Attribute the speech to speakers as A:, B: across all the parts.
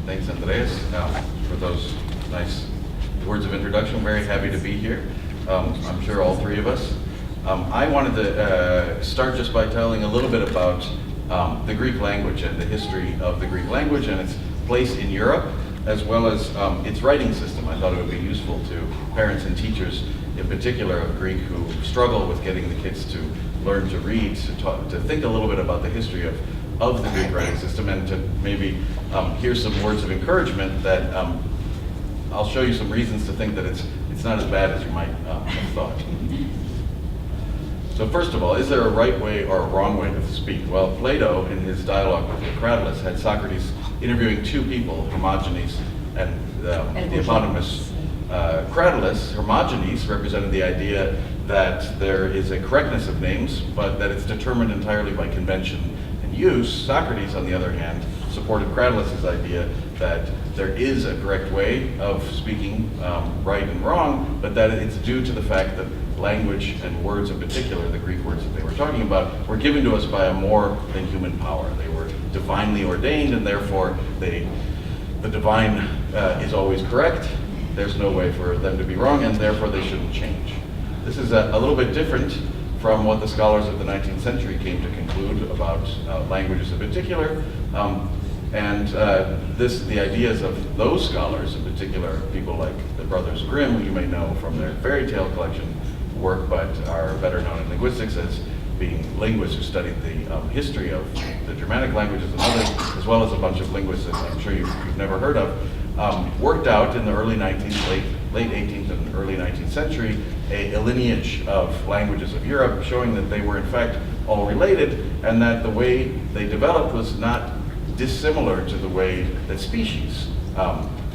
A: Thanks, Andreas, for those nice words of introduction. Very happy to be here. I'm sure all three of us. I wanted to start just by telling a little bit about the Greek language and the history of the Greek language and its place in Europe, as well as its writing system. I thought it would be useful to parents and teachers, in particular of Greek, who struggle with getting the kids to learn to read, to think a little bit about the history of the Greek writing system, and to maybe hear some words of encouragement that I'll show you some reasons to think that it's not as bad as you might have thought. So first of all, is there a right way or a wrong way to speak? Well, Plato, in his dialogue with Cratylus, had Socrates interviewing two people, Hermogenes and the eponymous Cratylus. Hermogenes represented the idea that there is a correctness of names, but that it's determined entirely by convention and use. Socrates, on the other hand, supported Cratylus' idea that there is a correct way of speaking right and wrong, but that it's due to the fact that language and words in particular, the Greek words that they were talking about, were given to us by a more than human power. They were divinely ordained, and therefore the divine is always correct. There's no way for them to be wrong, and therefore they shouldn't change. This is a little bit different from what the scholars of the 19th century came to conclude about languages in particular. The ideas of those scholars, in particular people like the brothers Grimm, who you may know from their fairy tale collection work, but are better known in linguistics as being linguists who studied the history of the Germanic languages and others, as well as a bunch of linguists that I'm sure you've never heard of, worked out in the early 19th, late 18th and early 19th century a lineage of languages of Europe, showing that they were in fact all related, and that the way they developed was not dissimilar to the way that species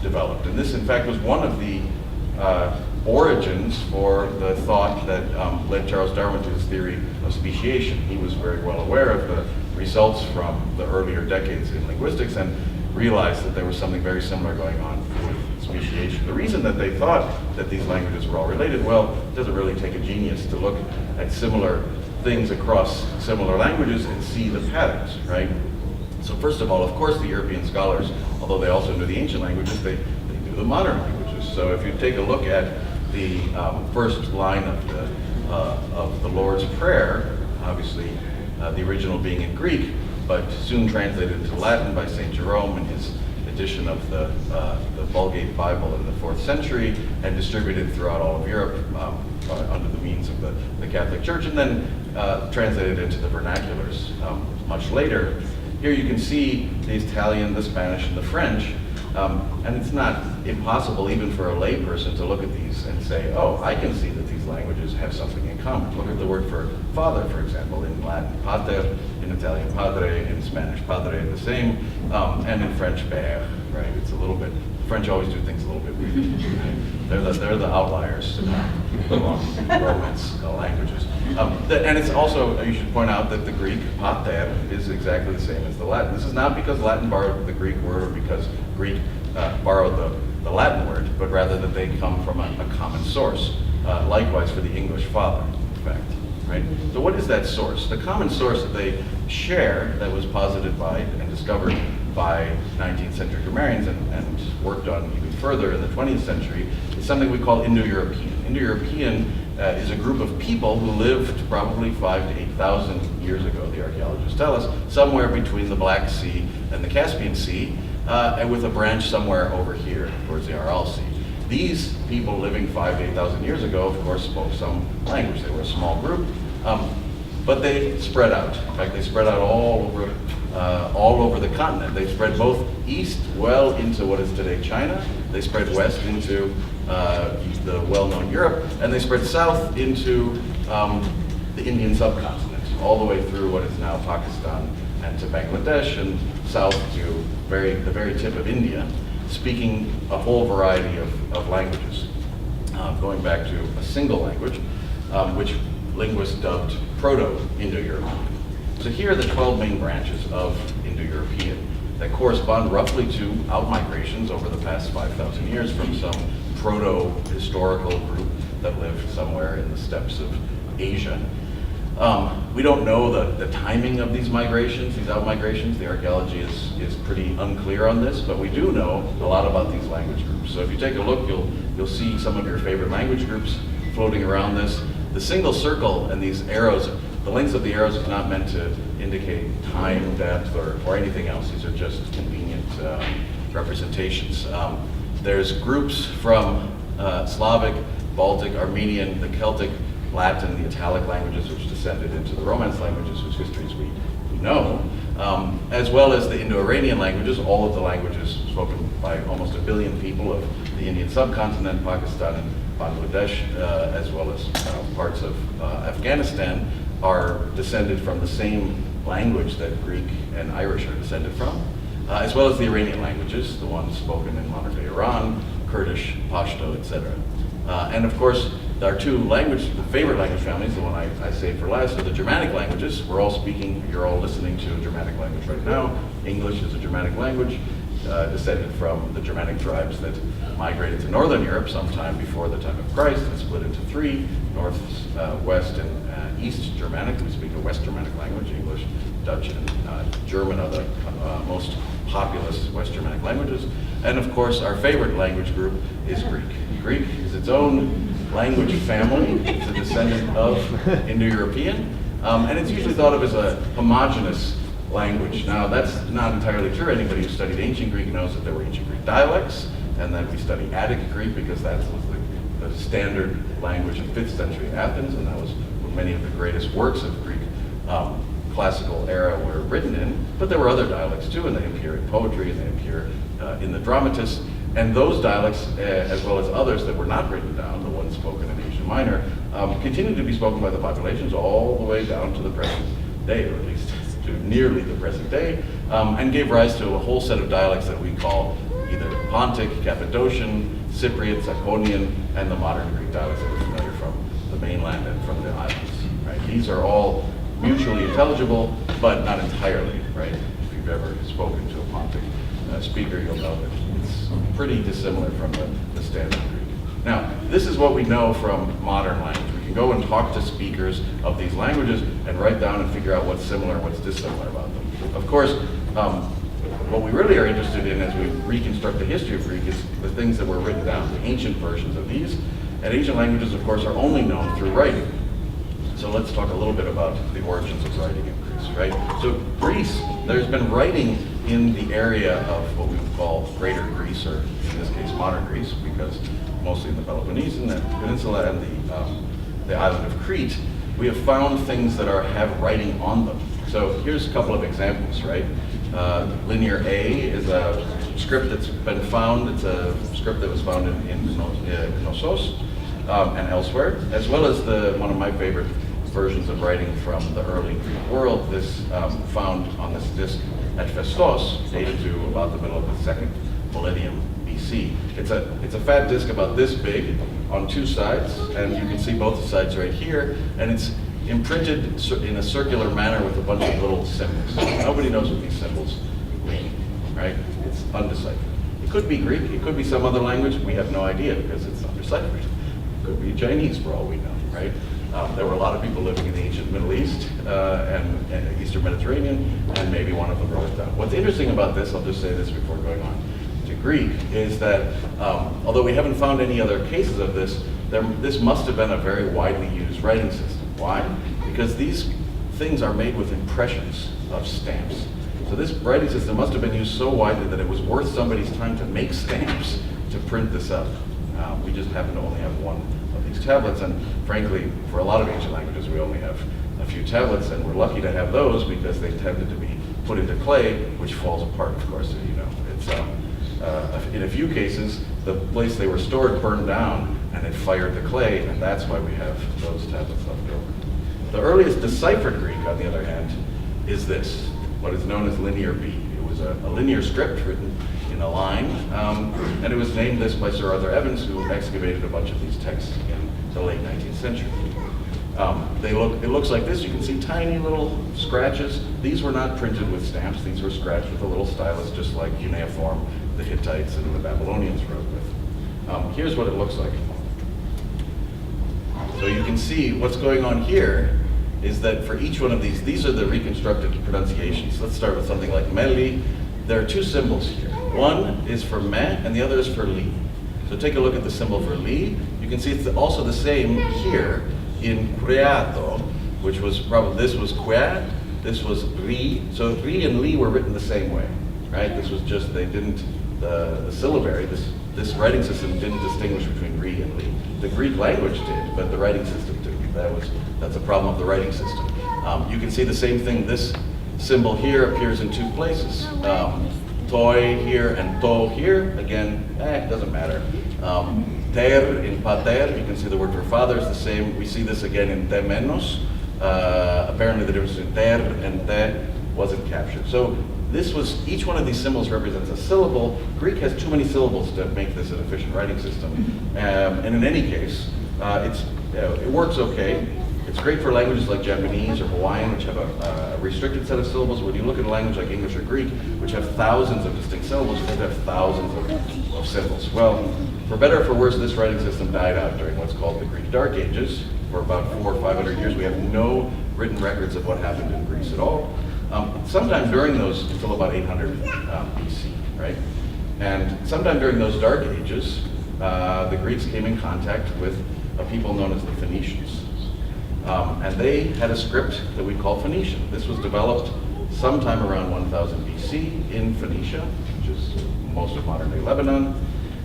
A: developed. And this in fact was one of the origins for the thought that led Charles Darwin to his theory of speciation. He was very well aware of the results from the earlier decades in linguistics and realized that there was something very similar going on with speciation. The reason that they thought that these languages were all related, well, it doesn't really take a genius to look at similar things across similar languages and see the patterns, right? So first of all, of course, the European scholars, although they also knew the ancient languages, they knew the modern languages. So if you take a look at the first line of the Lord's Prayer, obviously the original being in Greek, but soon translated into Latin by St. Jerome in his edition of the Vulgate Bible in the 4th century, and distributed throughout all of Europe under the means of the Catholic Church, and then translated into the vernaculars much later. Here you can see the Italian, the Spanish, and the French, and it's not impossible even for a layperson to look at these and say, oh, I can see that these languages have something in common. Look at the word for father, for example, in Latin, pater, in Italian, padre, in Spanish, padre, the same, and in French, père, right? It's a little bit, French always do things a little bit weird. They're the outliers among Romance languages. And it's also, you should point out that the Greek, pater, is exactly the same as the Latin. This is not because Latin borrowed the Greek word or because Greek borrowed the Latin word, but rather that they come from a common source. Likewise for the English father, in fact, right? So what is that source? The common source that they share, that was posited by and discovered by 19th century grammarians and worked on even further in the 20th century, is something we call Indo-European. Indo-European is a group of people who lived probably 5,000 to 8,000 years ago, the archaeologists tell us, somewhere between the Black Sea and the Caspian Sea, and with a branch somewhere over here towards the Aral Sea. These people living 5,000 to 8,000 years ago, of course, spoke some language. They were a small group, but they spread out. In fact, they spread out all over the continent. They spread both east well into what is today China. They spread west into the well-known Europe, and they spread south into the Indian subcontinent, all the way through what is now Pakistan and to Bangladesh, and south to the very tip of India, speaking a whole variety of languages, going back to a single language, which linguists dubbed Proto-Indo-European. So here are the 12 main branches of Indo-European that correspond roughly to outmigrations over the past 5,000 years from some proto-historical group that lived somewhere in the steppes of Asia. We don't know the timing of these migrations, these out-migrations. The archaeology is pretty unclear on this, but we do know a lot about these language groups. So if you take a look, you'll see some of your favorite language groups floating around this. The single circle and these arrows, the lengths of the arrows is not meant to indicate time, depth, or anything else. These are just convenient representations. There's groups from Slavic, Baltic, Armenian, the Celtic, Latin, the Italic languages, which descended into the Romance languages, whose histories we know, as well as the Indo-Iranian languages, all of the languages spoken by almost 1 billion people of the Indian subcontinent, Pakistan, and Bangladesh, as well as parts of Afghanistan, are descended from the same language that Greek and Irish are descended from, as well as the Iranian languages, the ones spoken in modern-day Iran, Kurdish, Pashto, etc. And of course, our two the favorite language families, the one I saved for last, are the Germanic languages. We're all speaking, you're all listening to a Germanic language right now. English is a Germanic language, descended from the Germanic tribes that migrated to Northern Europe sometime before the time of Christ and split into three, North, West, and East Germanic. We speak a West Germanic language, English, Dutch, and German are the most populous West Germanic languages. And of course, our favorite language group is Greek. Greek is its own language family. It's a descendant of Indo-European, and it's usually thought of as a homogeneous language. Now, that's not entirely true. Anybody who studied ancient Greek knows that there were ancient Greek dialects, and then we study Attic Greek because that was the standard language in 5th century Athens, and that was what many of the greatest works of Greek classical era were written in. But there were other dialects too, and they appear in poetry, and they appear in the dramatists. And those dialects, as well as others that were not written down, the ones spoken in Asia Minor, continue to be spoken by the populations all the way down to the present day, or at least to nearly the present day, and gave rise to a whole set of dialects that we call either Pontic, Cappadocian, Cypriot, Saconian, and the modern Greek dialects that we're familiar from the mainland and from the islands. Right? These are all mutually intelligible, but not entirely. Right? If you've ever spoken to a Pontic speaker, you'll know that it's pretty dissimilar from the standard Greek. Now, this is what we know from modern language. We can go and talk to speakers of these languages and write down and figure out what's similar and what's dissimilar about them. Of course, what we really are interested in as we reconstruct the history of Greek is the things that were written down, the ancient versions of these. And ancient languages, of course, are only known through writing. So let's talk a little bit about the origins of writing in Greece, right? So Greece, there's been writing in the area of what we would call Greater Greece, or in this case, modern Greece, because mostly in the Peloponnesian Peninsula and the island of Crete, we have found things that have writing on them. So here's a couple of examples, right? Linear A is a script that's been found. It's a script that was found in Knossos and elsewhere, as well as one of my favorite versions of writing from the early Greek world, this found on this disc at Phaistos, dated to about the middle of the 2nd millennium BC. It's a fat disc about this big on two sides, and you can see both sides right here, and it's imprinted in a circular manner with a bunch of little symbols. Nobody knows what these symbols mean, right? It's undeciphered. It could be Greek, it could be some other language, we have no idea because it's undeciphered. It could be Chinese for all we know, right? There were a lot of people living in the ancient Middle East and Eastern Mediterranean, and maybe one of them wrote it down. What's interesting about this, I'll just say this before going on to Greek, is that although we haven't found any other cases of this, this must have been a very widely used writing system. Why? Because these things are made with impressions of stamps. So this writing system must have been used so widely that it was worth somebody's time to make stamps to print this up. We just happen to only have one of these tablets, and frankly, for a lot of ancient languages, we only have a few tablets, and we're lucky to have those because they tended to be put into clay, which falls apart, of course, as you know. It's, in a few cases, the place they were stored burned down, and it fired the clay, and that's why we have those tablets left over. The earliest deciphered Greek, on the other hand, is this, what is known as Linear B. It was a linear script written in a line, and it was named this by Sir Arthur Evans, who excavated a bunch of these texts in the late 19th century. It looks like this. You can see tiny little scratches. These were not printed with stamps. These were scratched with a little stylus, just like cuneiform the Hittites and the Babylonians wrote with. Here's what it looks like. So you can see what's going on here is that for each one of these are the reconstructed pronunciations. Let's start with something like meli. There are two symbols here. One is for me and the other is for li. So take a look at the symbol for li. You can see it's also the same here in creato, which was probably, this was que, this was ri. So ri and li were written the same way, right? This was just, they didn't, the syllabary, this writing system didn't distinguish between ri and li. The Greek language did, but the writing system didn't. That's a problem of the writing system. You can see the same thing. This symbol here appears in two places. Toi here and to here. Again, it doesn't matter. Ter in pater, you can see the word for father is the same. We see this again in te menos. Apparently the difference between ter and te wasn't captured. So this was, each one of these symbols represents a syllable. Greek has too many syllables to make this an efficient writing system. And in any case, it works okay. It's great for languages like Japanese or Hawaiian, which have a restricted set of syllables. When you look at a language like English or Greek, which have thousands of distinct syllables, they have thousands of symbols. Well, for better or for worse, this writing system died out during what's called the Greek Dark Ages. For about 400 or 500 years, we have no written records of what happened in Greece at all. Sometime during those, until about 800 BC, right? And sometime during those Dark Ages, the Greeks came in contact with a people known as the Phoenicians. And they had a script that we call Phoenician. This was developed sometime around 1000 BC in Phoenicia, which is most of modern-day Lebanon.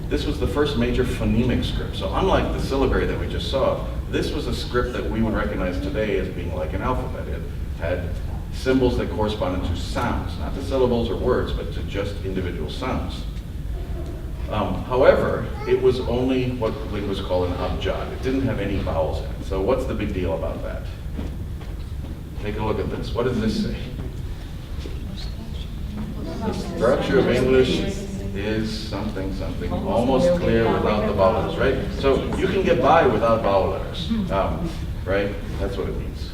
A: This was the first major phonemic script. So unlike the syllabary that we just saw, this was a script that we would recognize today as being like an alphabet. It had symbols that corresponded to sounds, not to syllables or words, but to just individual sounds. However, it was only what linguists call an abjad. It didn't have any vowels in it. So what's the big deal about that? Take a look at this. What does this say? The structure of English is something, almost clear without the vowel letters, right? So you can get by without vowel letters, right? That's what it means.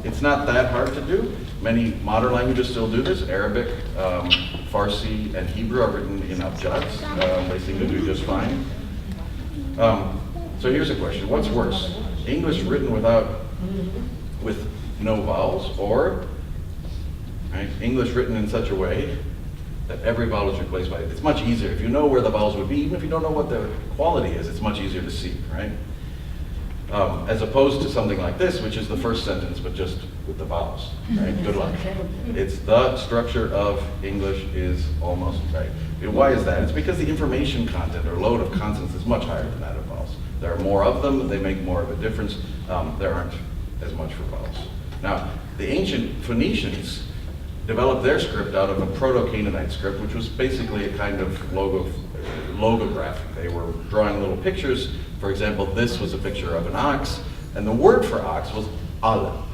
A: It's not that hard to do. Many modern languages still do this. Arabic, Farsi, and Hebrew are written in abjads. They seem to do just fine. So here's a question. What's worse? English written with no vowels, or right, English written in such a way that every vowel is replaced by it? It's much easier. If you know where the vowels would be, even if you don't know what the quality is, it's much easier to see, right? As opposed to something like this, which is the first sentence, but just with the vowels, right? Good luck. It's the structure of English is almost, right? Why is that? It's because the information content or load of consonants is much higher than that of vowels. There are more of them, they make more of a difference. There aren't as much for vowels. Now, the ancient Phoenicians developed their script out of a Proto-Canaanite script, which was basically a kind of logographic. They were drawing little pictures. For example, this was a picture of an ox, and the word for ox was ale,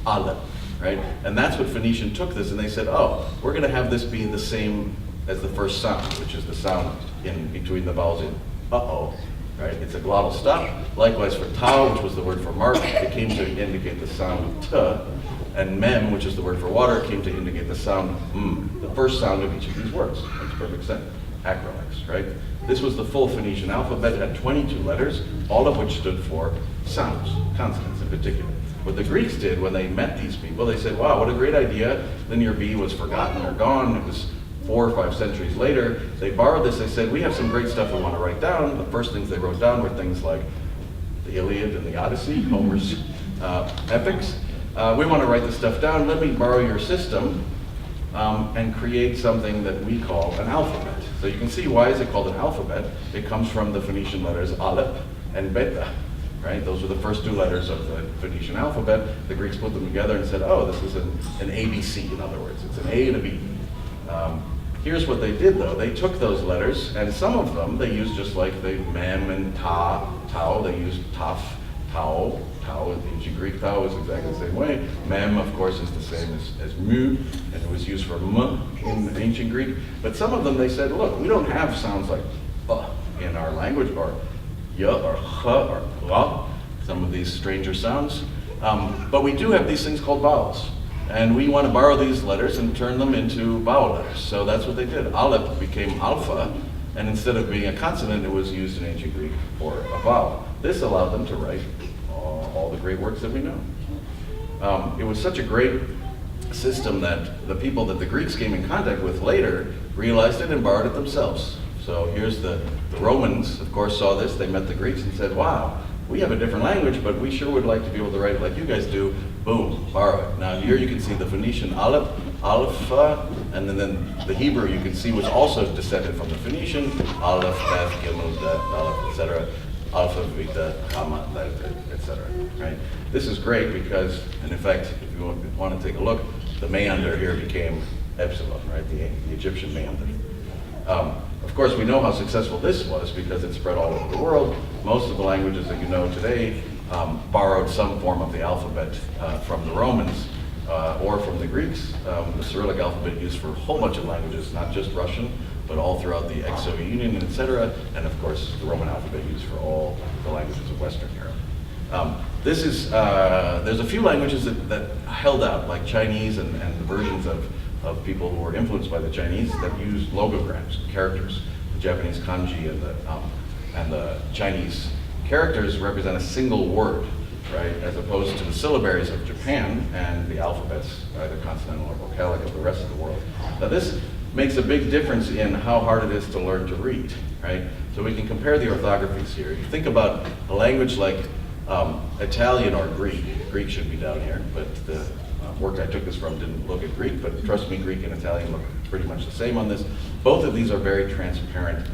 A: right? And that's what Phoenician took this, and they said, oh, we're going to have this be the same as the first sound, which is the sound in between the vowels in uh-oh, right? It's a glottal stop. Likewise for tau, which was the word for mark, it came to indicate the sound of t, and mem, which is the word for water, came to indicate the sound the first sound of each of these words. Makes perfect sense. Acrolex, right? This was the full Phoenician alphabet. It had 22 letters, all of which stood for sounds, consonants in particular. What the Greeks did when they met these people, they said, wow, what a great idea. Linear B was forgotten or gone. It was 4 or 5 centuries later. They borrowed this. They said, we have some great stuff we want to write down. The first things they wrote down were things like the Iliad and the Odyssey, Homer's epics. We want to write this stuff down. Let me borrow your system and create something that we call an alphabet. So you can see, why is it called an alphabet? It comes from the Phoenician letters aleph and beta, right? Those were the first 2 letters of the Phoenician alphabet. The Greeks put them together and said, oh, this is an ABC, in other words. It's an A and a B. Here's what they did, though. They took those letters, and some of them they used just like the mem and tau. They used taf, tau. Tau in ancient Greek, tau is exactly the same way. Mem, of course, is the same as mu, and it was used for m in ancient Greek. But some of them, they said, look, we don't have sounds like in our language, or y or ch or la, some of these stranger sounds. But we do have these things called vowels. And we want to borrow these letters and turn them into vowel letters. So that's what they did. Aleph became alpha, and instead of being a consonant, it was used in ancient Greek for a vowel. This allowed them to write all the great works that we know. it was such a great system that the people that the Greeks came in contact with later realized it and borrowed it themselves. So here's the Romans, of course, saw this. They met the Greeks and said, wow, we have a different language, but we sure would like to be able to write it like you guys do. Boom, borrow it. Now here you can see the Phoenician aleph, and then the Hebrew you can see was also descended from the Phoenician, aleph, beth, gimel, bet, aleph, etc., alpha, beta, gamma, etc. Right? This is great because, and in fact, if you want to take a look, the meander here became epsilon, right? The Egyptian meander. Of course, we know how successful this was because it spread all over the world. Most of the languages that you know today borrowed some form of the alphabet from the Romans or from the Greeks. The Cyrillic alphabet used for a whole bunch of languages, not just Russian, but all throughout the ex-Soviet Union, etc. And of course, the Roman alphabet used for all the languages of Western Europe. There's a few languages that held out, like Chinese and the versions of people who were influenced by the Chinese that used logograms, characters. The Japanese kanji and the Chinese characters represent a single word, right? As opposed to the syllabaries of Japan and the alphabets, either consonantal or vocalic, of the rest of the world. Now this makes a big difference in how hard it is to learn to read, right? So we can compare the orthographies here. You think about a language like Italian or Greek. Greek should be down here, but the work I took this from didn't look at Greek, but trust me, Greek and Italian look pretty much the same on this. Both of these are very transparent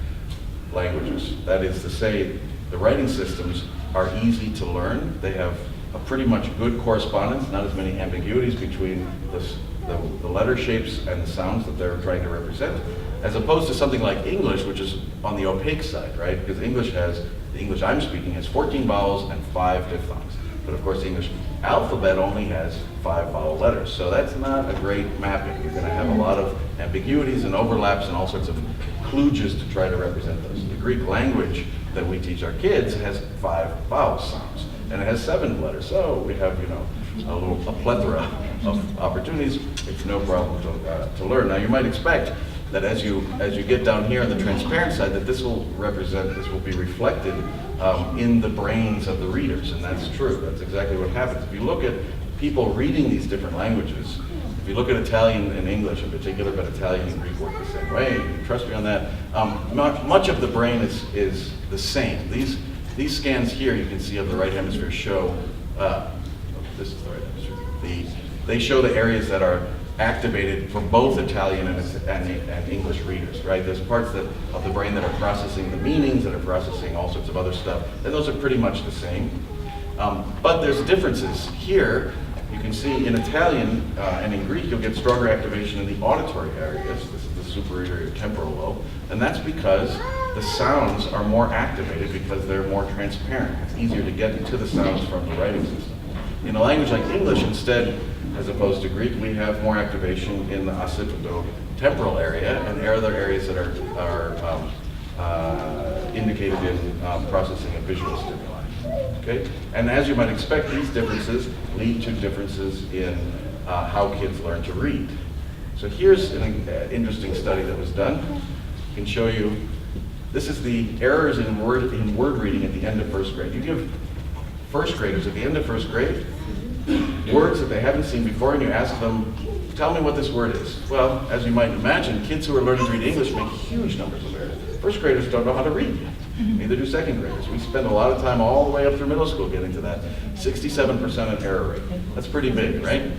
A: languages. That is to say, the writing systems are easy to learn. They have a pretty much good correspondence, not as many ambiguities between the letter shapes and the sounds that they're trying to represent, as opposed to something like English, which is on the opaque side, right? Because the English I'm speaking has 14 vowels and 5 diphthongs. But of course, the English alphabet only has 5 vowel letters. So that's not a great mapping. You're going to have a lot of ambiguities and overlaps and all sorts of kludges to try to represent those. The Greek language that we teach our kids has 5 vowel sounds, and it has 7 letters. So we have, a plethora of opportunities. It's no problem to learn. Now you might expect that as you get down here on the transparent side, that this will be reflected in the brains of the readers, and that's true. That's exactly what happens. If you look at people reading these different languages, if you look at Italian and English in particular, but Italian and Greek work the same way, trust me on that, much of the brain is the same. These scans here you can see of the right hemisphere show, this is the right hemisphere, they show the areas that are activated for both Italian and English readers, right? There's parts of the brain that are processing the meanings, that are processing all sorts of other stuff, and those are pretty much the same. But there's differences. Here, you can see in Italian and in Greek, you'll get stronger activation in the auditory areas. This is the superior temporal lobe, and that's because the sounds are more activated because they're more transparent. It's easier to get to the sounds from the writing system. In a language like English, instead, as opposed to Greek, we have more activation in the occipital-temporal area and other areas that are indicated in processing of visual stimuli. Okay? And as you might expect, these differences lead to differences in how kids learn to read. So here's an interesting study that was done. I can show you. This is the errors in word reading at the end of first grade. You give first graders at the end of first grade words that they haven't seen before, and you ask them, tell me what this word is. Well, as you might imagine, kids who are learning to read English make huge numbers of errors. First graders don't know how to read yet. Neither do second graders. We spend a lot of time all the way up through middle school getting to that 67% error rate. That's pretty big, right?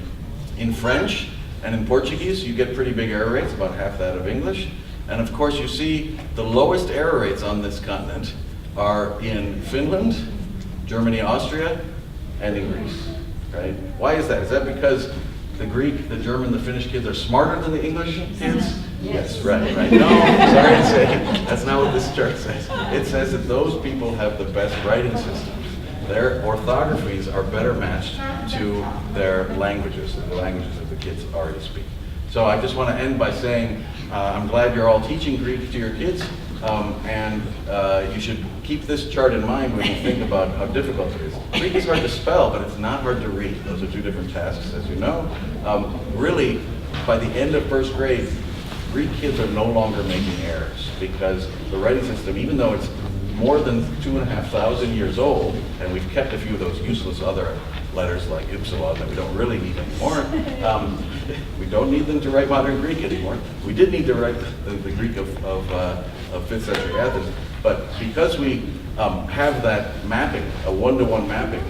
A: In French and in Portuguese, you get pretty big error rates, about half that of English. And of course, you see the lowest error rates on this continent are in Finland, Germany, Austria, and in Greece. Right? Why is that? Is that because the Greek, the German, the Finnish kids are smarter than the English kids? Yes, right. No, sorry to say, that's not what this chart says. It says that those people have the best writing systems. Their orthographies are better matched to their languages, the languages that the kids already speak. So I just want to end by saying, I'm glad you're all teaching Greek to your kids, and you should keep this chart in mind when you think about how difficult it is. Greek is hard to spell, but it's not hard to read. Those are 2 different tasks, as you know. Really, by the end of first grade, Greek kids are no longer making errors because the writing system, even though it's more than 2,500 years old, and we've kept a few of those useless other letters like upsilon that we don't really need anymore. We don't need them to write modern Greek anymore. We did need to write the Greek of 5th century Athens, but because we have that mapping, a one-to-one mapping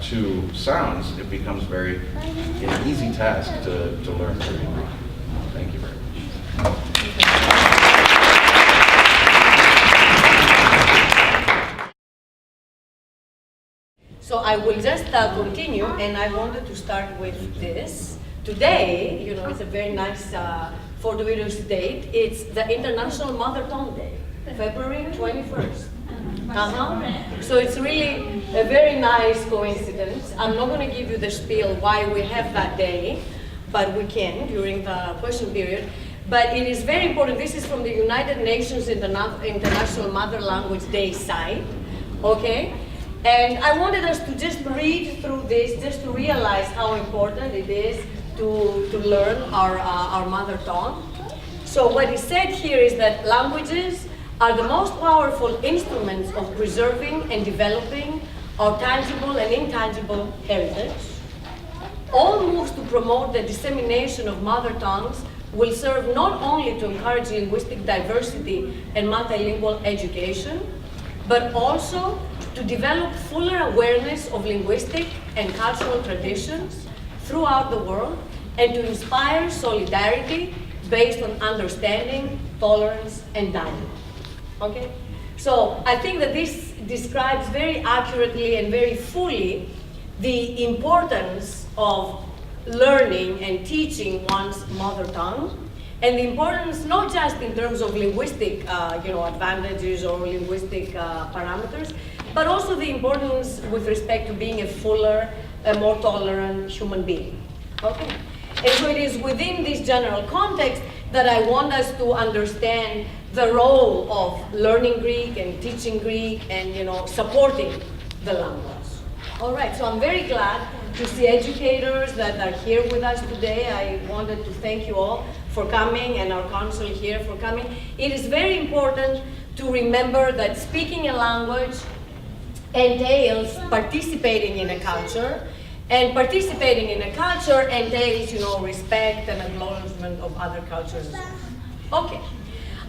A: to sounds, it becomes an easy task to learn to read Greek. Thank you very much.
B: So I will just continue, and I wanted to start with this. Today, you know, it's a very nice fortuitous date. It's the International Mother Tongue Day, February 21st. So it's really a very nice coincidence. I'm not going to give you the spiel why we have that day, but we can during the question period. But it is very important. This is from the United Nations International Mother Language Day site, okay? And I wanted us to just read through this, just to realize how important it is to learn our mother tongue. So what is said here is that languages are the most powerful instruments of preserving and developing our tangible and intangible heritage. All moves to promote the dissemination of mother tongues will serve not only to encourage linguistic diversity and multilingual education, but also to develop fuller awareness of linguistic and cultural traditions throughout the world, and to inspire solidarity based on understanding, tolerance, and dialogue. Okay? So I think that this describes very accurately and very fully the importance of learning and teaching one's mother tongue, and the importance not just in terms of linguistic advantages or linguistic parameters, but also the importance with respect to being a fuller, a more tolerant human being. Okay? And so it is within this general context that I want us to understand the role of learning Greek and teaching Greek and supporting the language. All right, so I'm very glad to see educators that are here with us today. I wanted to thank you all for coming, and our council here for coming. It is very important to remember that speaking a language entails participating in a culture, and participating in a culture entails, respect and acknowledgement of other cultures as well. Okay,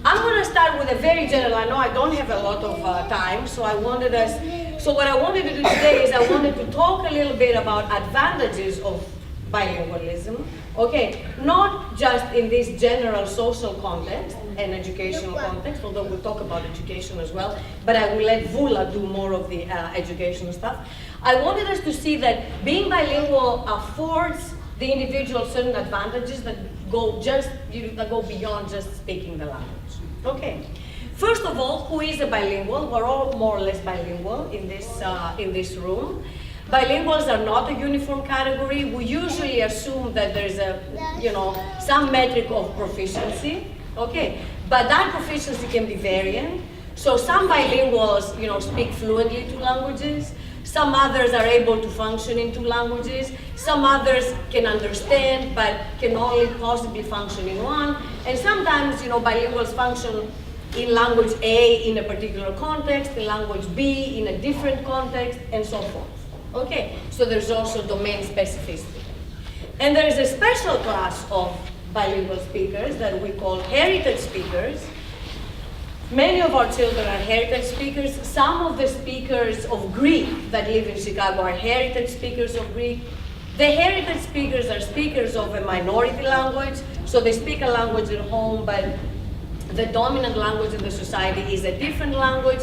B: I'm going to start with a very general. I know I don't have a lot of time, so what I wanted to do today is I wanted to talk a little bit about advantages of bilingualism. Okay, not just in this general social context and educational context, although we'll talk about education as well, but I will let Vula do more of the educational stuff. I wanted us to see that being bilingual affords the individual certain advantages that go beyond just speaking the language. Okay, first of all, who is a bilingual? We're all more or less bilingual in this room. Bilinguals are not a uniform category. We usually assume that there's some metric of proficiency, okay? But that proficiency can be varying. So some bilinguals, speak fluently two languages. Some others are able to function in two languages. Some others can understand, but can only possibly function in one. And sometimes, bilinguals function in language A in a particular context, in language B in a different context, and so forth. Okay, so there's also domain specificity. And there is a special class of bilingual speakers that we call heritage speakers. Many of our children are heritage speakers. Some of the speakers of Greek that live in Chicago are heritage speakers of Greek. The heritage speakers are speakers of a minority language, so they speak a language at home, but the dominant language in the society is a different language.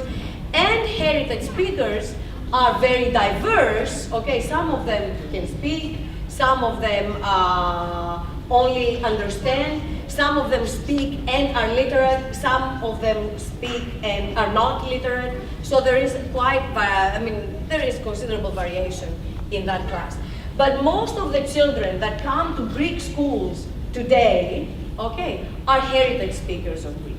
B: And heritage speakers are very diverse. Okay, some of them can speak, some of them only understand, some of them speak and are literate, some of them speak and are not literate. So there is there is considerable variation in that class. But most of the children that come to Greek schools today, okay, are heritage speakers of Greek.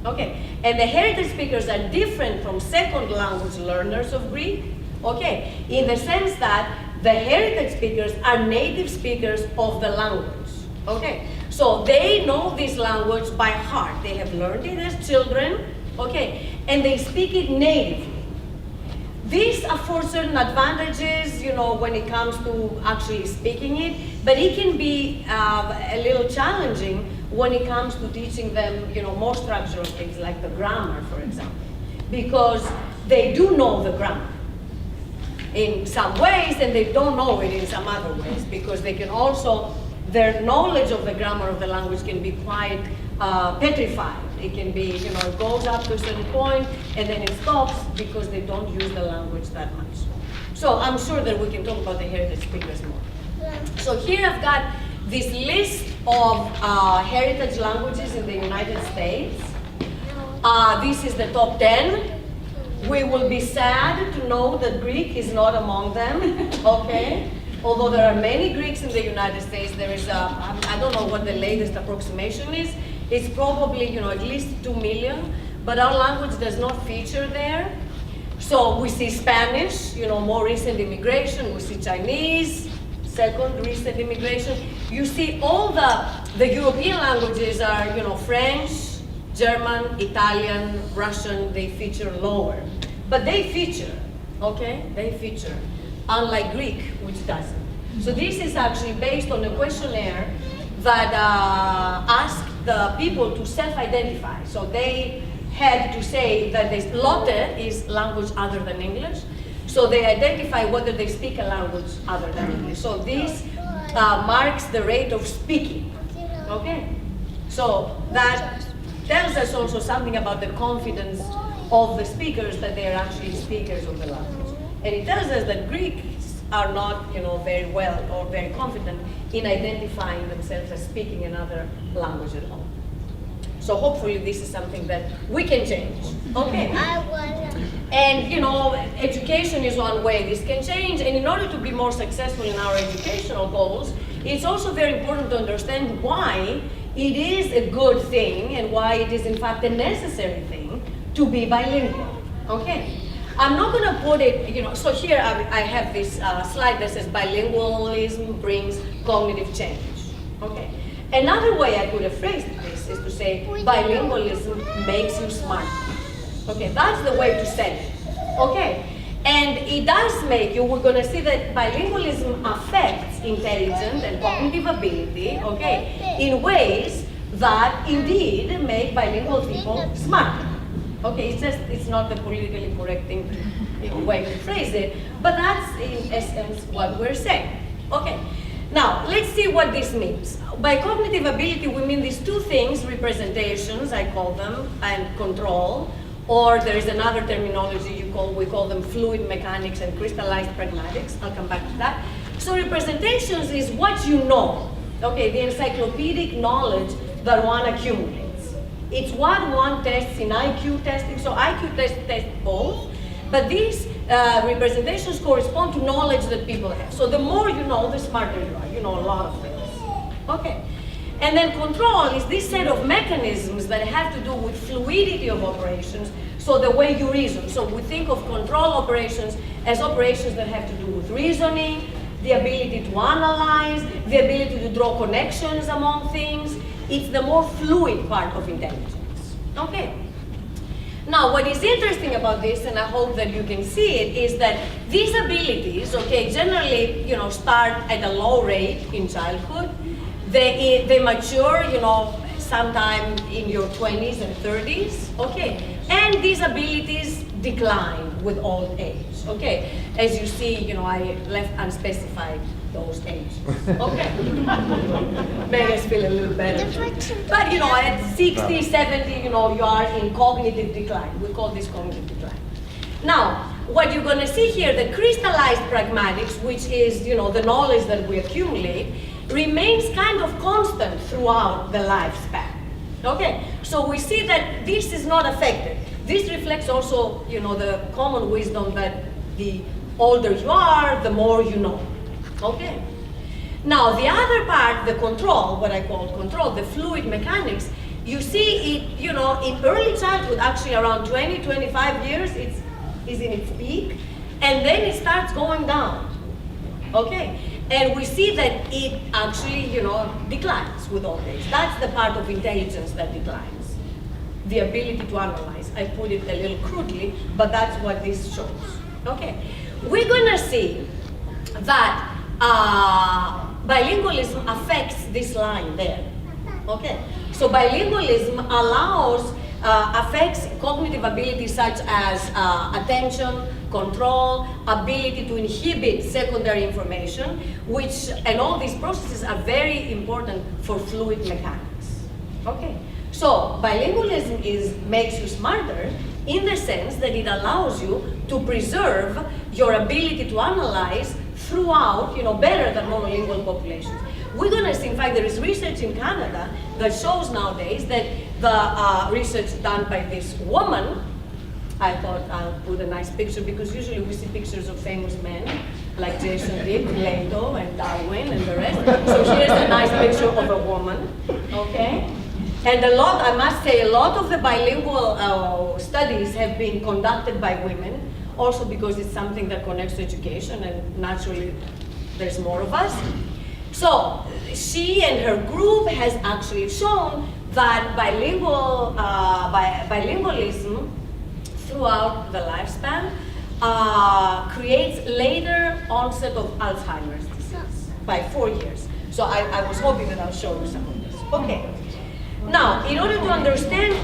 B: Okay, and the heritage speakers are different from second language learners of Greek, okay, in the sense that the heritage speakers are native speakers of the language, okay. So they know this language by heart. They have learned it as children, okay? And they speak it natively. This affords certain advantages, you know, when it comes to actually speaking it, but it can be a little challenging when it comes to teaching them, you know, more structural things like the grammar, for example, because they do know the grammar in some ways and they don't know it in some other ways, because they can also, their knowledge of the grammar of the language can be quite petrified. It can be, you know, it goes up to a certain point and then it stops because they don't use the language that much. So I'm sure that we can talk about the heritage speakers more. So here I've got this list of heritage languages in the United States. This is the top 10. We will be sad to know that Greek is not among them, okay? Although there are many Greeks in the United States, there is I don't know what the latest approximation is. It's probably, you know, at least 2 million, but our language does not feature there. So we see Spanish, you know, more recent immigration. We see Chinese, second recent immigration. You see all the European languages are, you know, French, German, Italian, Russian, they feature lower. But they feature, okay? They feature, unlike Greek, which doesn't. So this is actually based on a questionnaire that asked the people to self-identify. So they had to say that this Lotte is language other than English. So they identify whether they speak a language other than English. So this marks the rate of speaking, okay? So that tells us also something about the confidence of the speakers that they are actually speakers of the language. And it tells us that Greeks are not, you know, very well or very confident in identifying themselves as speaking another language at all. So hopefully this is something that we can change. Okay. And you know, education is one way this can change, and in order to be more successful in our educational goals, it's also very important to understand why it is a good thing and why it is in fact a necessary thing to be bilingual. Okay. I'm not going to put it, you know, so here I have this slide that says bilingualism brings cognitive change. Okay. Another way I could have phrased this is to say bilingualism makes you smart. Okay, that's the way to say it. Okay, and it does make you, we're going to see that bilingualism affects intelligence and cognitive ability, okay, in ways that indeed make bilingual people smarter. Okay, it's just, it's not the politically correct thing way to phrase it, but that's in essence what we're saying. Okay. Now, let's see what this means. By cognitive ability, we mean these two things, representations, I call them, and control, or there is another terminology we call them fluid mechanics and crystallized pragmatics. I'll come back to that. So representations is what you know, okay, the encyclopedic knowledge that one accumulates. It's what one tests in IQ testing, so IQ test both, but these representations correspond to knowledge that people have. So the more you know, the smarter you are. You know a lot of things. Okay. And then control is this set of mechanisms that have to do with fluidity of operations, so the way you reason. So we think of control operations as operations that have to do with reasoning, the ability to analyze, the ability to draw connections among things. It's the more fluid part of intelligence. Okay. Now, what is interesting about this, and I hope that you can see it, is that these abilities, okay, generally, you know, start at a low rate in childhood. They mature, you know, sometime in your 20s and 30s, okay? And these abilities decline with old age, okay? As you see, you know, I left unspecified those ages, okay? Made us feel a little better. But, you know, at 60, 70, you know, you are in cognitive decline. We call this cognitive decline. Now, what you're gonna see here, the crystallized pragmatics, which is, you know, the knowledge that we accumulate, remains kind of constant throughout the lifespan. Okay, so we see that this is not affected. This reflects also, you know, the common wisdom that the older you are, the more you know. Okay. Now the other part, the control, what I call control, the fluid mechanics, you see it, you know, in early childhood, actually around 20, 25 years, it's in its peak, and then it starts going down. Okay. And we see that it actually, you know, declines with old age. That's the part of intelligence that declines. the ability to analyze. I put it a little crudely, but that's what this shows. Okay, we're gonna see that bilingualism affects this line there. Okay, so bilingualism affects cognitive abilities such as attention, control, ability to inhibit secondary information, and all these processes are very important for fluid mechanics. Okay, so bilingualism makes you smarter in the sense that it allows you to preserve your ability to analyze throughout, better than monolingual populations. We're going to see, in fact, there is research in Canada that shows nowadays that the research done by this woman, I thought I'll put a nice picture because usually we see pictures of famous men like Jason Dick, Plato, and Darwin, and the rest. So here's a nice picture of a woman, okay? And I must say, a lot of the bilingual studies have been conducted by women, also because it's something that connects to education, and naturally there's more of us. So she and her group has actually shown that bilingualism throughout the lifespan creates later onset of Alzheimer's disease by 4 years. So I was hoping that I'll show you some of this. Okay. Now, in order to understand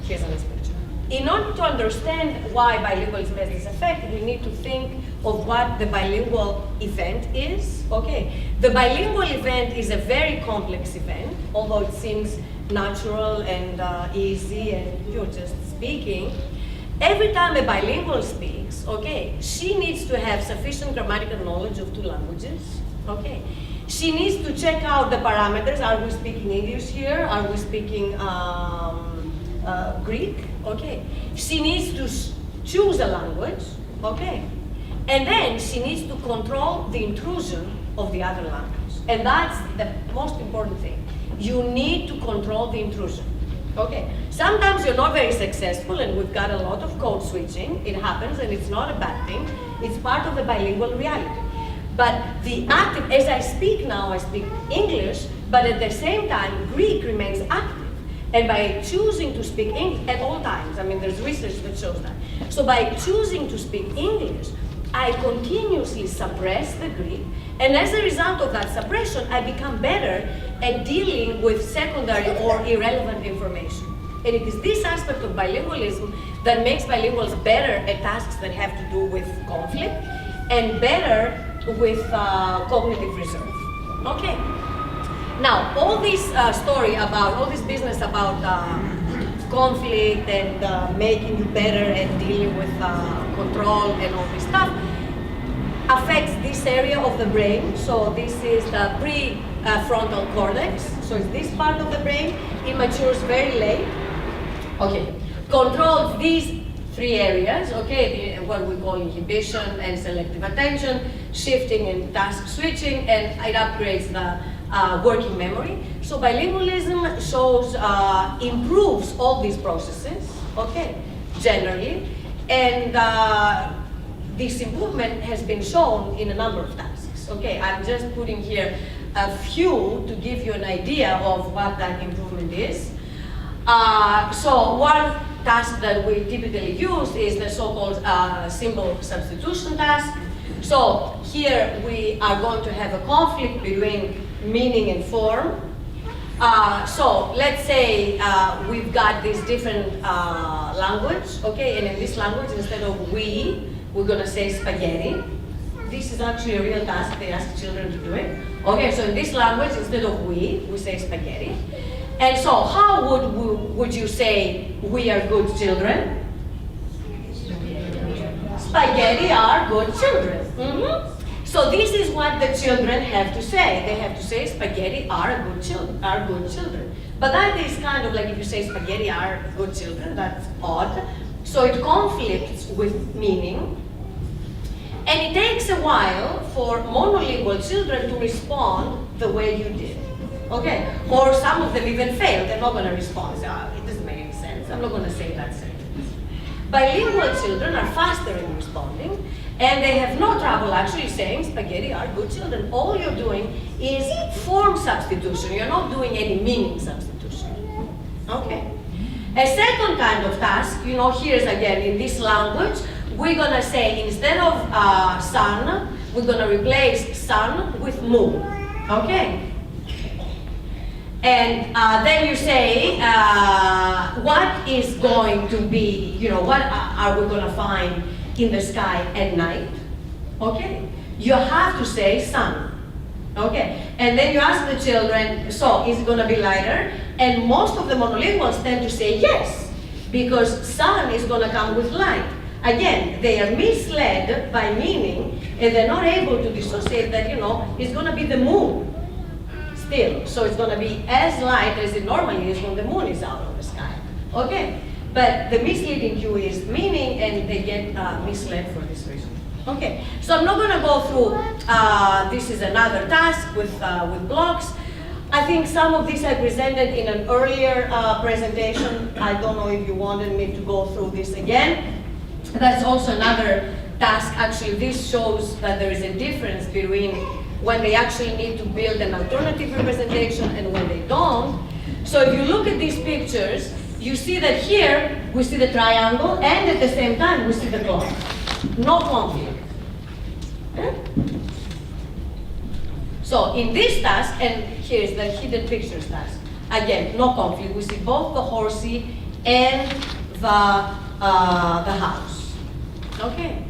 B: here's a nice picture. In order to understand why bilingualism has this effect, we need to think of what the bilingual event is. Okay, the bilingual event is a very complex event, although it seems natural and easy and you're just speaking. Every time a bilingual speaks, okay, she needs to have sufficient grammatical knowledge of 2 languages. Okay, she needs to check out the parameters. Are we speaking English here? Are we speaking Greek? Okay, she needs to choose a language. Okay, and then she needs to control the intrusion of the other language. And that's the most important thing. You need to control the intrusion. Okay, sometimes you're not very successful, and we've got a lot of code switching. It happens, and it's not a bad thing. It's part of the bilingual reality. But as I speak now, I speak English, but at the same time, Greek remains active. And by choosing to speak English at all times, I mean, there's research that shows that. So by choosing to speak English, I continuously suppress the Greek, and as a result of that suppression, I become better at dealing with secondary or irrelevant information. And it is this aspect of bilingualism that makes bilinguals better at tasks that have to do with conflict and better with cognitive reserve. Okay. Now, all this all this business about conflict and making you better at dealing with control and all this stuff affects this area of the brain. So this is the prefrontal cortex. So it's this part of the brain. It matures very late. Okay. Controls these 3 areas, okay, what we call inhibition and selective attention, shifting and task switching, and it upgrades the working memory. So bilingualism improves all these processes, okay, generally, and this improvement has been shown in a number of tasks. Okay, I'm just putting here a few to give you an idea of what that improvement is. So one task that we typically use is the so-called symbol substitution task. So here we are going to have a conflict between meaning and form. So let's say we've got this different language, okay, and in this language, instead of we're going to say spaghetti. This is actually a real task. They ask children to do it. Okay, so in this language, instead of we say spaghetti. And so how would you say we are good children? Spaghetti are good children. Mm-hmm. So this is what the children have to say. They have to say spaghetti are good children. But that is kind of like if you say spaghetti are good children, that's odd. So it conflicts with meaning. And it takes a while for monolingual children to respond the way you did. Okay? Or some of them even fail. They're not going to respond. It doesn't make any sense. I'm not going to say that sentence. Bilingual children are faster in responding, and they have no trouble actually saying spaghetti are good children. All you're doing is form substitution. You're not doing any meaning substitution. Okay? A second kind of task, here's again in this language, we're gonna say instead of sun, we're gonna replace sun with moon, okay? And then you say, what is going to be, what are we gonna find in the sky at night, okay? You have to say sun, okay? And then you ask the children, so is it gonna be lighter? And most of the monolinguals tend to say yes, because sun is gonna come with light. Again, they are misled by meaning, and they're not able to dissociate that, it's gonna be the moon still. So it's gonna be as light as it normally is when the moon is out of the sky, okay? But the misleading cue is meaning, and they get misled for this reason. Okay, so I'm not gonna go through, this is another task with blocks. I think some of these I presented in an earlier presentation. I don't know if you wanted me to go through this again. That's also another task. Actually, this shows that there is a difference between when they actually need to build an alternative representation and when they don't. So if you look at these pictures, you see that here we see the triangle, and at the same time we see the clock. No conflict. So in this task, and here's the hidden pictures task. Again, no conflict. We see both the horsey and the house. Okay.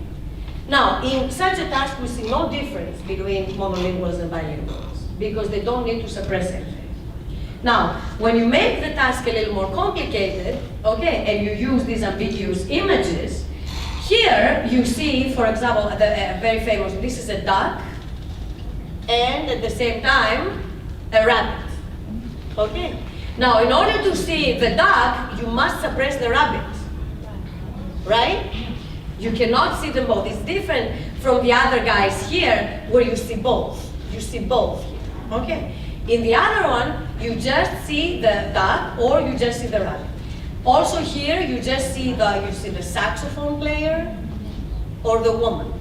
B: Now, in such a task, we see no difference between monolinguals and bilinguals because they don't need to suppress anything. Now, when you make the task a little more complicated, okay, and you use these ambiguous images, here you see, for example, the very famous, this is a duck, and at the same time, a rabbit, okay? Now, in order to see the duck, you must suppress the rabbit, right? You cannot see them both. It's different from the other guys here, where you see both. You see both here, okay? In the other one, you just see the duck, or you just see the rabbit. Also here, you just see the saxophone player, or the woman.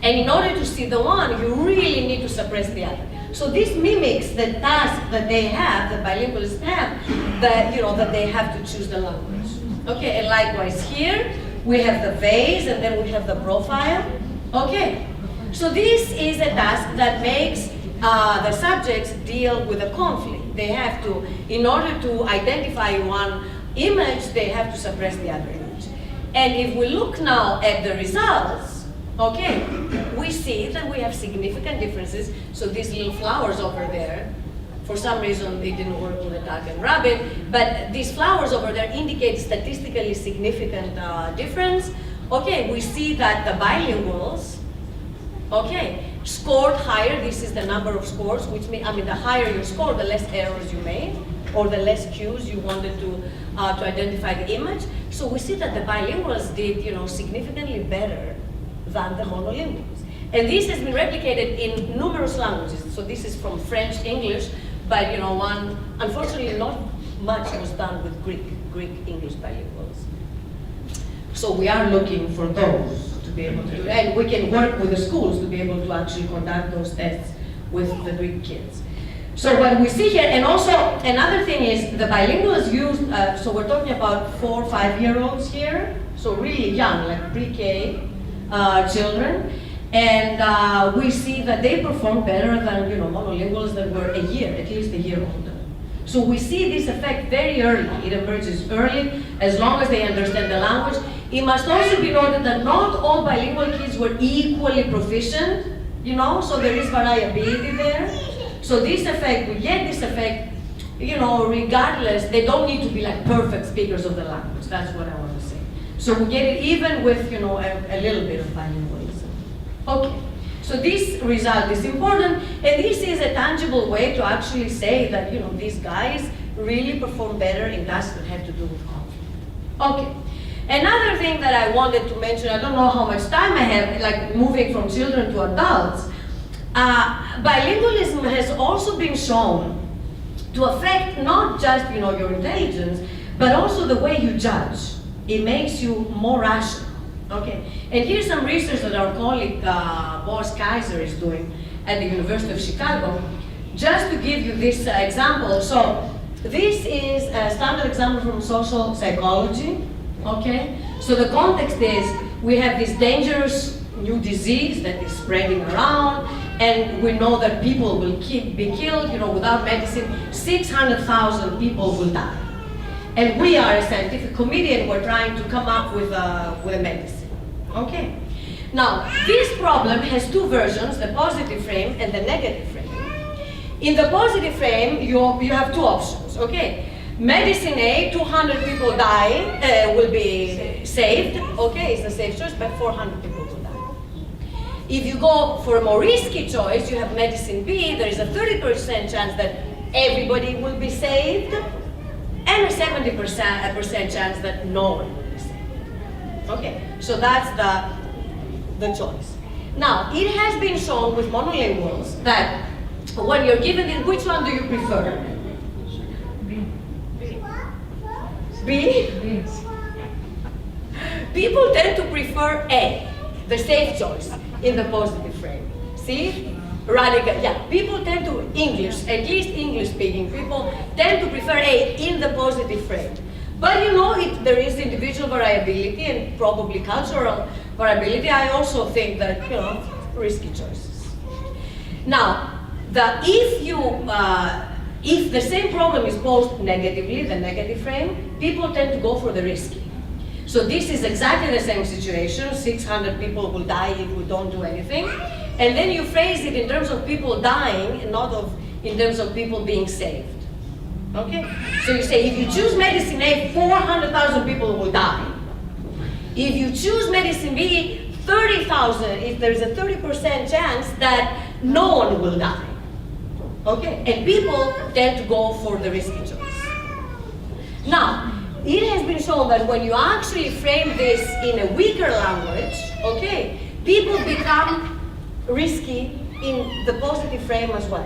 B: And in order to see the one, you really need to suppress the other. So this mimics the task that they have, the bilingualists have, that they have to choose the language. Okay, and likewise here, we have the vase, and then we have the profile. Okay, so this is a task that makes the subjects deal with a conflict. They have to, in order to identify one image, they have to suppress the other image. And if we look now at the results, okay, we see that we have significant differences. So these little flowers over there, for some reason they didn't work with the duck and rabbit, but these flowers over there indicate statistically significant difference. Okay, we see that the bilinguals, okay, scored higher. This is the number of scores, which means, the higher you score, the less errors you made, or the less cues you wanted to identify the image. So we see that the bilinguals did, significantly better than the monolinguals. And this has been replicated in numerous languages. So this is from French, English, but unfortunately not much was done with Greek English bilinguals. So we are looking for those to be able to do, and we can work with the schools to be able to actually conduct those tests with the Greek kids. So what we see here, and also another thing is the bilinguals used, so we're talking about 4 or 5-year-olds here, so really young, like pre-K children, and we see that they perform better than monolinguals that were at least a year older. So we see this effect very early. It emerges early, as long as they understand the language. It must also be noted that not all bilingual kids were equally proficient, so there is variability there. So this effect, we get this effect, regardless, they don't need to be like perfect speakers of the language. That's what I want to say. So we get it even with, a little bit of bilingualism. Okay, so this result is important, and this is a tangible way to actually say that, these guys really perform better in tasks that have to do with conflict. Okay, another thing that I wanted to mention, I don't know how much time I have, like moving from children to adults, bilingualism has also been shown to affect not just, your intelligence, but also the way you judge. It makes you more rational. Okay, and here's some research that our colleague Boris Kaiser is doing at the University of Chicago. Just to give you this example, so This is a standard example from social psychology, okay? So the context is, we have this dangerous new disease that is spreading around, and we know that people will be killed, without medicine, 600,000 people will die. And we are a scientific committee, and we're trying to come up with a medicine, okay? Now, this problem has two versions, the positive frame and the negative frame. In the positive frame, you have two options, okay? Medicine A, 200 people die, will be saved, okay? It's a safe choice, but 400 people will die. If you go for a more risky choice, you have medicine B, there is a 30% chance that everybody will be saved, and a 70% chance that no one will be saved. Okay, so that's the choice. Now, it has been shown with monolinguals that when you're given it, which one do you prefer? B? People tend to prefer A, the safe choice, in the positive frame. See? Radical, yeah. People tend to, English, at least English-speaking people, tend to prefer A in the positive frame. But there is individual variability and probably cultural variability. I also think that, risky choices. Now, if the same problem is posed negatively, the negative frame, people tend to go for the risky. So this is exactly the same situation. 600 people will die if we don't do anything. And then you phrase it in terms of people dying and not in terms of people being saved. Okay? So you say, if you choose medicine A, 400,000 people will die. If you choose medicine B, 30,000, if there's a 30% chance that no one will die. Okay? And people tend to go for the risky choice. Now, it has been shown that when you actually frame this in a weaker language, okay, people become risky in the positive frame as well.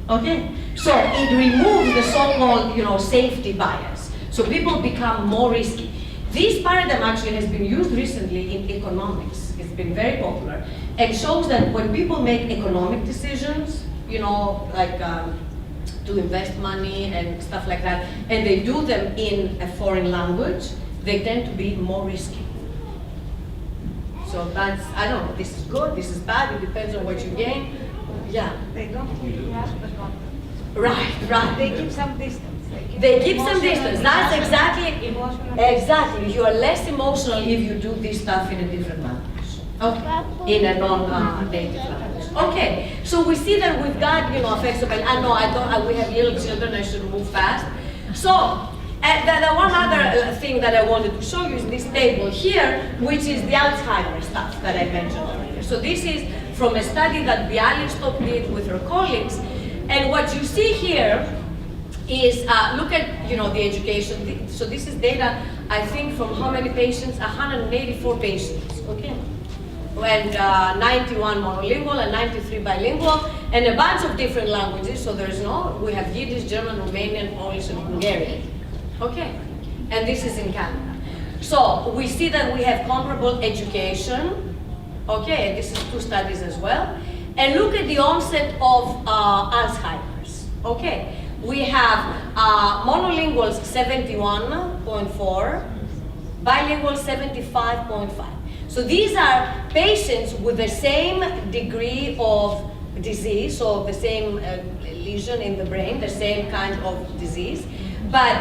B: Okay? So it removes the so-called, safety bias. So people become more risky. This paradigm actually has been used recently in economics. It's been very popular and shows that when people make economic decisions, like to invest money and stuff like that, and they do them in a foreign language, they tend to be more risky. So that's, I don't know, this is good, this is bad, it depends on what you gain. Yeah.
C: They don't grasp the content.
B: Right.
C: They keep some distance.
B: They keep some distance. That's exactly,
C: emotional.
B: Exactly. You are less emotional if you do this stuff in a different language. Okay. In a non-native language. Okay. So we see that we've got, effects of, I know we have little children, I should move fast. So, the one other thing that I wanted to show you is this table here, which is the Alzheimer's stuff that I mentioned earlier. So this is from a study that Bialystok did with her colleagues. And what you see here is, look at, the education. So this is data, I think, from how many patients? 184 patients, okay? And 91 monolingual and 93 bilingual, and a bunch of different languages. So we have Yiddish, German, Romanian, Polish, and Hungarian. Okay, and this is in Canada. So we see that we have comparable education. Okay, and this is 2 studies as well. And look at the onset of Alzheimer's. Okay, we have monolinguals 71.4, bilingual 75.5. So these are patients with the same degree of disease, so the same lesion in the brain, the same kind of disease, but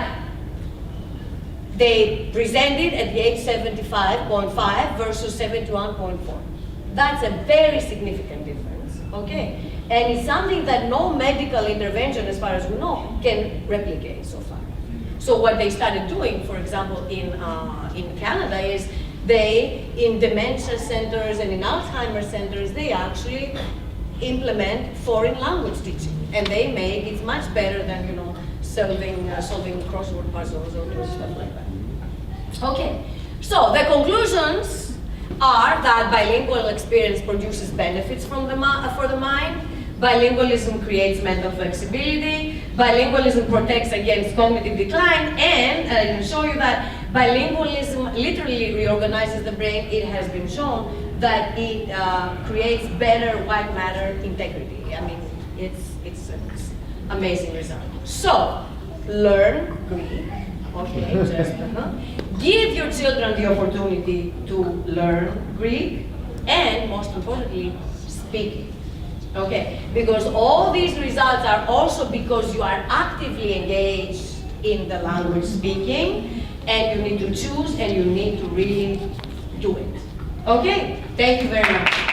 B: they presented at the age 75.5 versus 71.4. That's a very significant difference, okay? And it's something that no medical intervention, as far as we know, can replicate so far. So what they started doing, for example, in Canada is in dementia centers and in Alzheimer's centers, they actually implement foreign language teaching. And they make it much better than, solving crossword puzzles or doing stuff like that. Okay, so the conclusions are that bilingual experience produces benefits for the mind, bilingualism creates mental flexibility, bilingualism protects against cognitive decline, and I can show you that bilingualism literally reorganizes the brain. It has been shown that it creates better white matter integrity. I mean, it's an amazing result. So, learn Greek, okay, just, give your children the opportunity to learn Greek, and most importantly, speak it. Okay, because all these results are also because you are actively engaged in the language speaking, and you need to choose and you need to really do it. Okay, thank you very much.